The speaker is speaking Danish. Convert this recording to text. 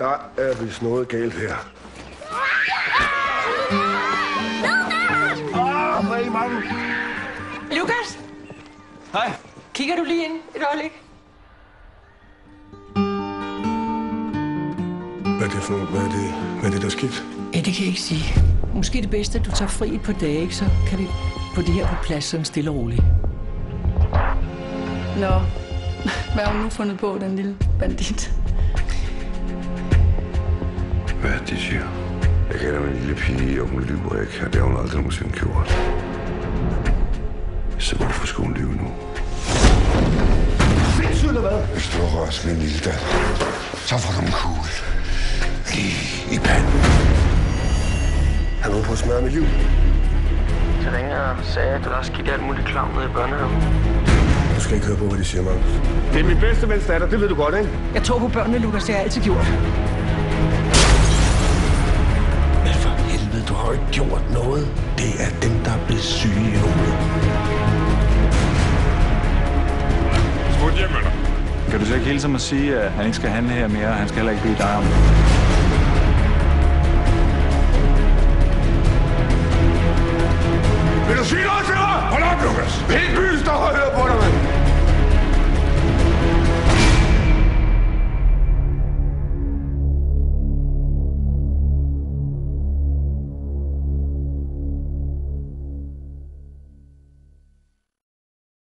Der er vist noget galt her. Hey, mand! Lukas! Hej. Kigger du lige ind et øjeblik? Hvad er det for noget? Hvad er det, der er sket? Ja, det kan jeg ikke sige. Måske er det bedste, at du tager fri et par dage, ikke? Så kan vi få det her på plads sådan stille og roligt. Nå, hvad har hun nu fundet på, den lille bandit? Hvad er det, siger? Jeg kender min lille pige, og hun lyver ikke, og det har hun aldrig nogensinde gjort. Så må du få skolen lyve nu. Sindssygt eller hvad? Hvis du har rørt min lille datter, så får du en kugle lige i panden. Har du på at smadre mit liv? Så ringede og sagde, at der er sket alt muligt klam nede i børnehaven. Du skal ikke høre på, hvad de siger, Magnus. Det er min bedste vens datter, det ved du godt, ikke? Jeg tror på børnene, Lukas. Det har jeg altid gjort. Men for helvede, du har jo ikke gjort noget. Det er dem, der er blevet syge i hovedet. Smut hjem med dig. Kan du så ikke hilse mig og sige, at han ikke skal handle her mere, og han skal heller ikke bede dig om det?